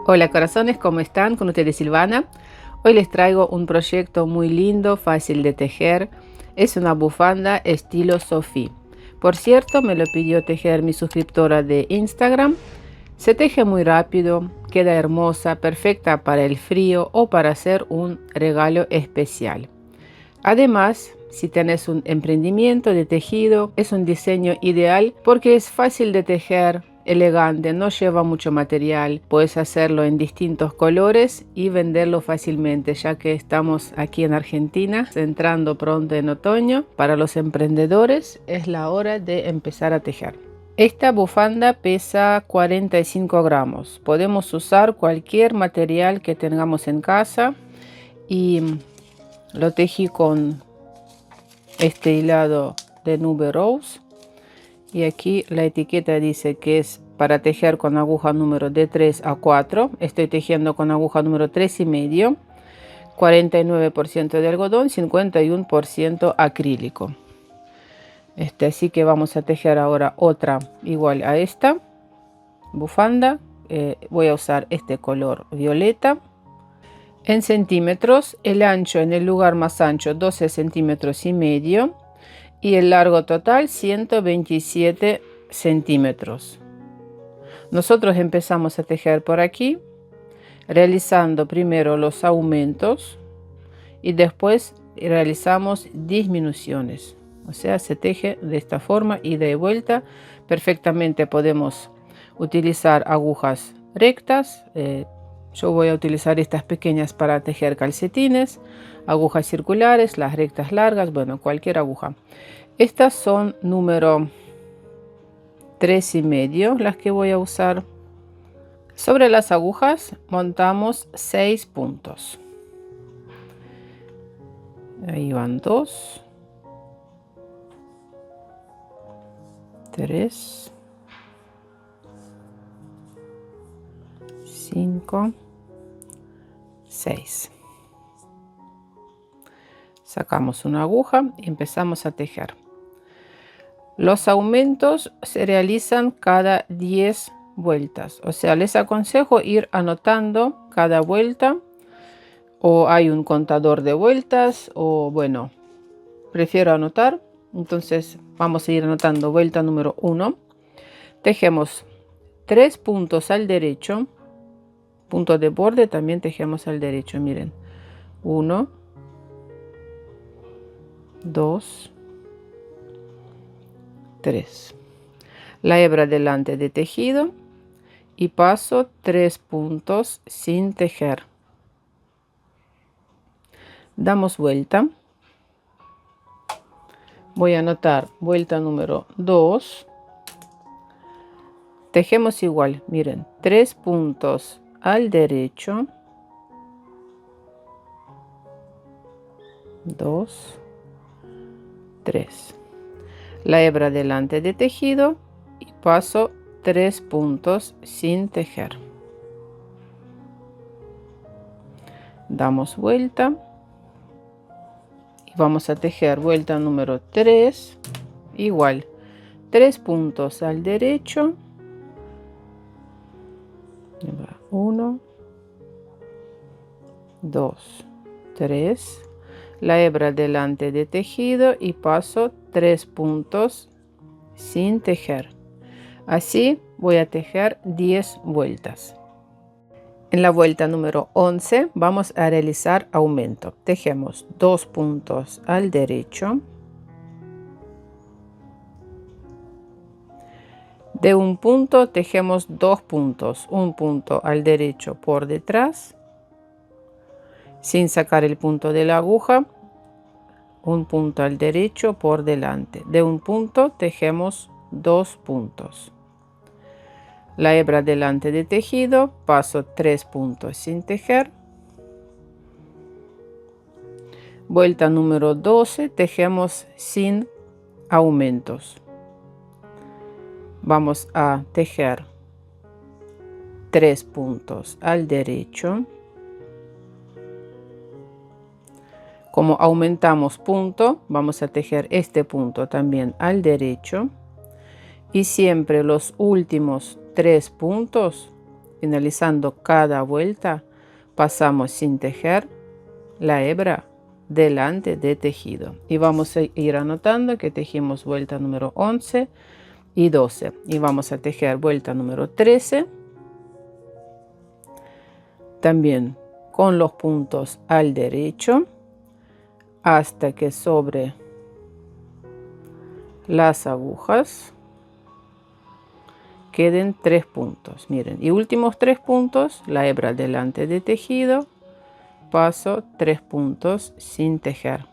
Hola corazones, ¿cómo están? Con ustedes Silvana. Hoy les traigo un proyecto muy lindo, fácil de tejer. Es una bufanda estilo Sophie. Por cierto, me lo pidió tejer mi suscriptora de Instagram. Se teje muy rápido, queda hermosa, perfecta para el frío o para hacer un regalo especial. Además, si tenés un emprendimiento de tejido, es un diseño ideal porque es fácil de tejer, elegante, no lleva mucho material, puedes hacerlo en distintos colores y venderlo fácilmente, ya que estamos aquí en Argentina, entrando pronto en otoño. Para los emprendedores es la hora de empezar a tejer. Esta bufanda pesa 45 gramos. Podemos usar cualquier material que tengamos en casa y lo tejí con este hilado de nube rose. Y aquí la etiqueta dice que es para tejer con aguja número de 3 a 4. Estoy tejiendo con aguja número 3,5. 49% de algodón, 51% acrílico. Así que vamos a tejer ahora otra igual a esta bufanda. Voy a usar este color violeta. En centímetros, el ancho en el lugar más ancho 12,5 centímetros y el largo total 127 centímetros. Nosotros empezamos a tejer por aquí, realizando primero los aumentos y después realizamos disminuciones. O sea, se teje de esta forma, ida y vuelta. Perfectamente podemos utilizar agujas rectas. Yo voy a utilizar estas pequeñas para tejer calcetines, agujas circulares, las rectas largas, bueno, cualquier aguja. Estas son número 3,5 las que voy a usar. Sobre las agujas montamos 6 puntos. Ahí van 2, 3, 5, 6. Sacamos una aguja y empezamos a tejer. Los aumentos se realizan cada 10 vueltas. O sea, les aconsejo ir anotando cada vuelta, o hay un contador de vueltas, o bueno, prefiero anotar. Entonces vamos a ir anotando. Vuelta número 1. Tejemos 3 puntos al derecho. Punto de borde también tejemos al derecho. Miren. 1, 2, 3. La hebra delante de tejido y paso 3 puntos sin tejer. Damos vuelta. Voy a anotar vuelta número 2. Tejemos igual, miren, 3 puntos al derecho, 2, 3. La hebra delante de tejido y paso 3 puntos sin tejer. Damos vuelta y vamos a tejer vuelta número 3, igual 3 puntos al derecho, 1, 2, 3. La hebra delante de tejido y paso 3 puntos sin tejer. Así voy a tejer 10 vueltas. En la vuelta número 11 vamos a realizar aumento. Tejemos 2 puntos al derecho. De un punto tejemos 2 puntos, un punto al derecho por detrás, sin sacar el punto de la aguja, un punto al derecho por delante. De un punto tejemos 2 puntos. La hebra delante de tejido, paso 3 puntos sin tejer. Vuelta número 12, tejemos sin aumentos. Vamos a tejer 3 puntos al derecho. Como aumentamos punto, vamos a tejer este punto también al derecho. Y siempre los últimos 3 puntos finalizando cada vuelta, pasamos sin tejer la hebra delante de tejido. Y vamos a ir anotando que tejimos vuelta número 11 y 12. Y vamos a tejer vuelta número 13. También con los puntos al derecho hasta que sobre las agujas queden 3 puntos. Miren, y últimos 3 puntos, la hebra delante de tejido, paso 3 puntos sin tejer.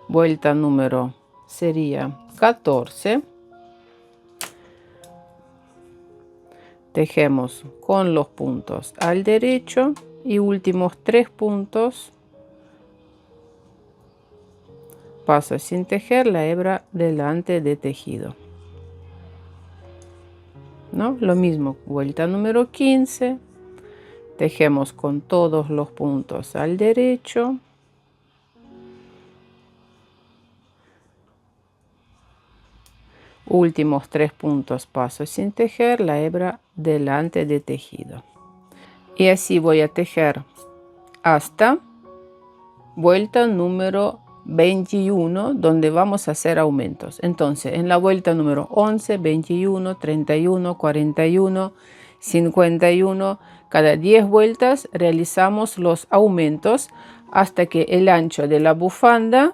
Vuelta número sería 14. Tejemos con los puntos al derecho y últimos 3 puntos, paso sin tejer la hebra delante de tejido. ¿No? Lo mismo, vuelta número 15, tejemos con todos los puntos al derecho, últimos 3 puntos, paso sin tejer la hebra delante de tejido. Y así voy a tejer hasta vuelta número 21, donde vamos a hacer aumentos. Entonces, en la vuelta número 11, 21, 31, 41, 51, cada 10 vueltas realizamos los aumentos hasta que el ancho de la bufanda,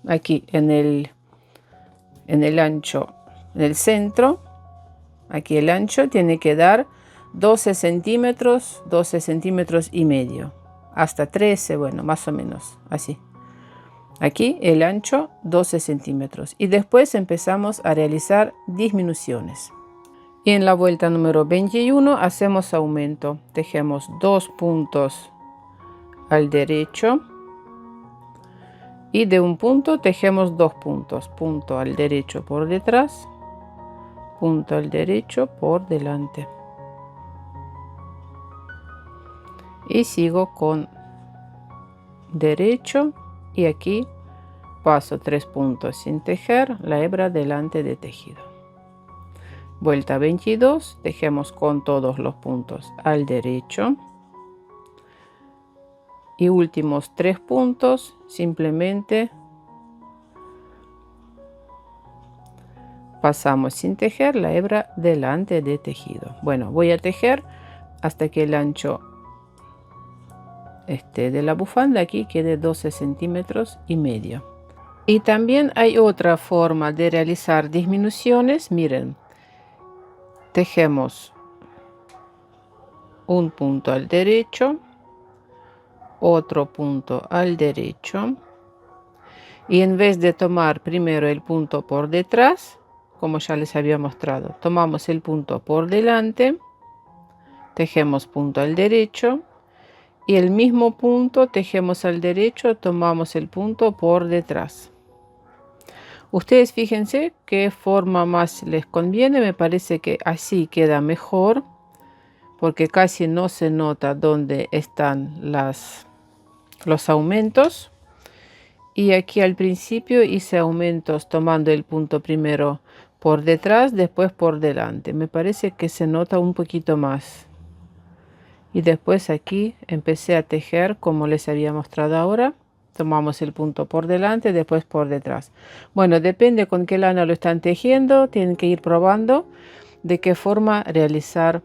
aquí en el ancho, en el centro, aquí el ancho tiene que dar 12 centímetros, 12 centímetros y medio, hasta 13, bueno, más o menos, así. Aquí el ancho 12 centímetros y después empezamos a realizar disminuciones. Y en la vuelta número 21 hacemos aumento. Tejemos 2 puntos al derecho y de un punto tejemos 2 puntos. Punto al derecho por detrás, punto al derecho por delante. Y sigo con derecho. Y aquí paso 3 puntos sin tejer la hebra delante de tejido. Vuelta 22, tejemos con todos los puntos al derecho. Y últimos 3 puntos, simplemente pasamos sin tejer la hebra delante de tejido. Bueno, voy a tejer hasta que el ancho de la bufanda aquí quede 12 centímetros y medio. Y también hay otra forma de realizar disminuciones. Miren, tejemos un punto al derecho, otro punto al derecho, y en vez de tomar primero el punto por detrás, como ya les había mostrado, tomamos el punto por delante, tejemos punto al derecho, y el mismo punto tejemos al derecho, tomamos el punto por detrás. Ustedes fíjense qué forma más les conviene. Me parece que así queda mejor porque casi no se nota dónde están los aumentos. Y aquí al principio hice aumentos tomando el punto primero por detrás, después por delante. Me parece que se nota un poquito más. Y después aquí empecé a tejer como les había mostrado ahora. Tomamos el punto por delante, después por detrás. Bueno, depende con qué lana lo están tejiendo. Tienen que ir probando de qué forma realizar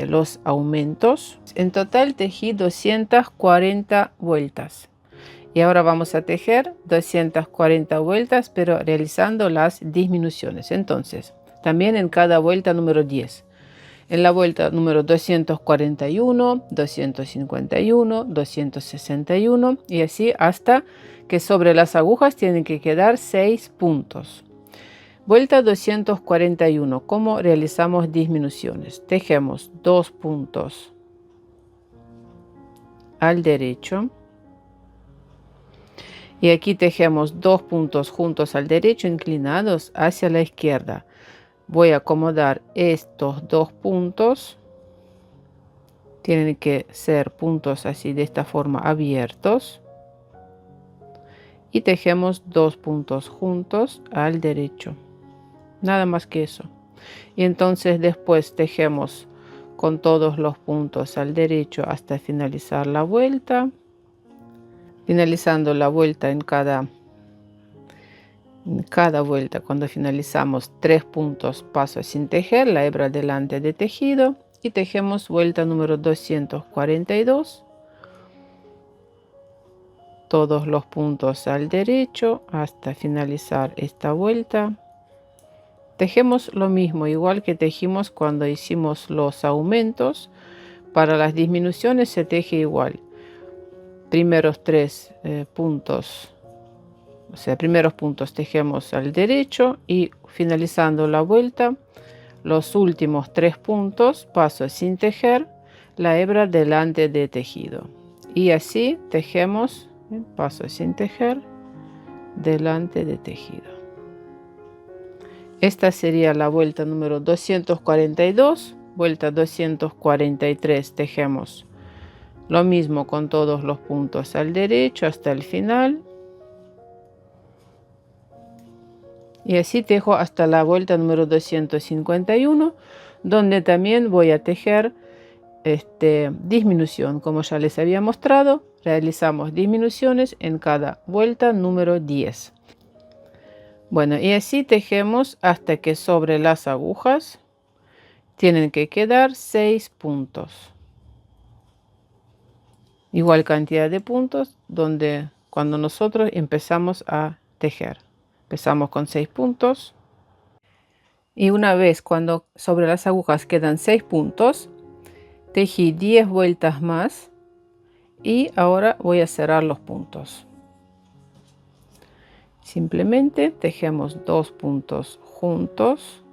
los aumentos. En total tejí 240 vueltas. Y ahora vamos a tejer 240 vueltas, pero realizando las disminuciones. Entonces, también en cada vuelta número 10. En la vuelta número 241, 251, 261 y así hasta que sobre las agujas tienen que quedar 6 puntos. Vuelta 241. ¿Cómo realizamos disminuciones? Tejemos 2 puntos al derecho. Y aquí tejemos 2 puntos juntos al derecho inclinados hacia la izquierda. Voy a acomodar estos 2 puntos. Tienen que ser puntos así de esta forma abiertos. Y tejemos 2 puntos juntos al derecho. Nada más que eso. Y entonces después tejemos con todos los puntos al derecho hasta finalizar la vuelta, finalizando la vuelta en cada vuelta. Cuando finalizamos 3 puntos, paso sin tejer, la hebra delante de tejido, y tejemos vuelta número 242, todos los puntos al derecho hasta finalizar esta vuelta. Tejemos lo mismo, igual que tejimos cuando hicimos los aumentos. Para las disminuciones se teje igual. Primeros 3 puntos, o sea, primeros puntos tejemos al derecho, y finalizando la vuelta, los últimos 3 puntos paso sin tejer, la hebra delante de tejido, y así tejemos, paso sin tejer, delante de tejido. Esta sería la vuelta número 242. Vuelta 243, tejemos lo mismo con todos los puntos al derecho hasta el final, y así tejo hasta la vuelta número 251, donde también voy a tejer disminución. Como ya les había mostrado, realizamos disminuciones en cada vuelta número 10. Bueno, y así tejemos hasta que sobre las agujas tienen que quedar 6 puntos. Igual cantidad de puntos donde cuando nosotros empezamos a tejer. Empezamos con 6 puntos. Y una vez cuando sobre las agujas quedan 6 puntos, tejí 10 vueltas más, y ahora voy a cerrar los puntos. Simplemente tejemos 2 puntos juntos,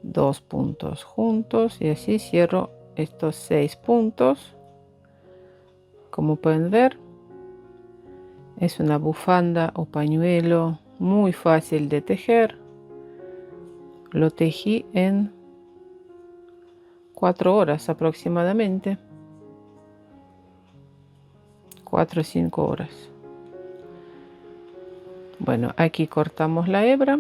dos puntos juntos, y así cierro estos 6 puntos. Como pueden ver, es una bufanda o pañuelo muy fácil de tejer. Lo tejí en 4 horas aproximadamente, 4 o 5 horas. Bueno, aquí cortamos la hebra.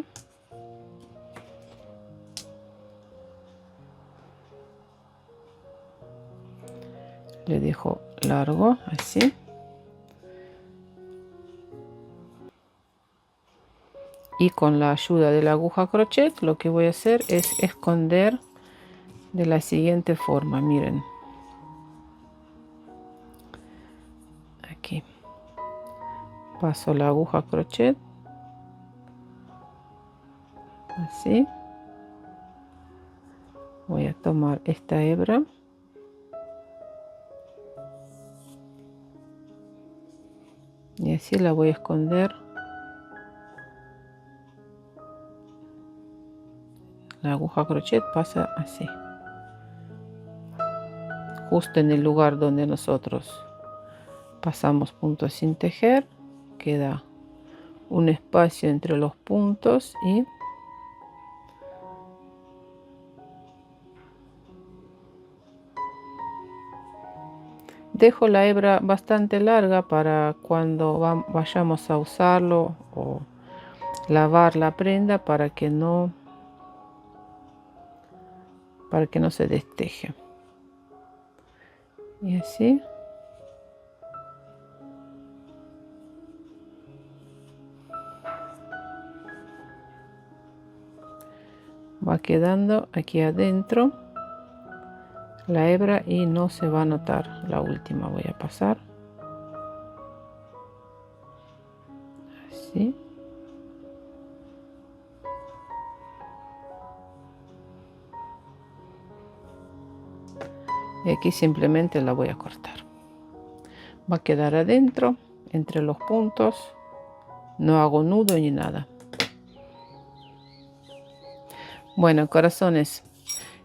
Le dejo largo así, y con la ayuda de la aguja crochet lo que voy a hacer es esconder de la siguiente forma. Miren, aquí paso la aguja crochet así. Voy a tomar esta hebra y así la voy a esconder. La aguja crochet pasa así, justo en el lugar donde nosotros pasamos puntos sin tejer. Queda un espacio entre los puntos y dejo la hebra bastante larga para cuando vayamos a usarlo o lavar la prenda, para que no se desteje. Y así va quedando aquí adentro la hebra y no se va a notar. La última voy a pasar así. Y aquí simplemente la voy a cortar. Va a quedar adentro entre los puntos. No hago nudo ni nada. Bueno, corazones,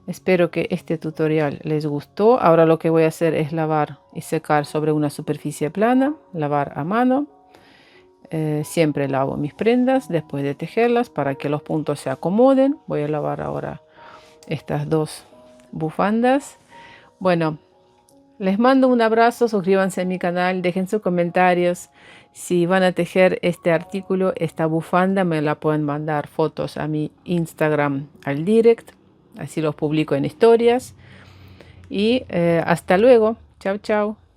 espero que este tutorial les gustó. Ahora lo que voy a hacer es lavar y secar sobre una superficie plana, lavar a mano. Siempre lavo mis prendas después de tejerlas para que los puntos se acomoden. Voy a lavar ahora estas dos bufandas. Bueno, les mando un abrazo, suscríbanse a mi canal, dejen sus comentarios Si van a tejer este artículo, esta bufanda, me la pueden mandar fotos a mi Instagram al direct, así los publico en historias. Y hasta luego. Chao, chao.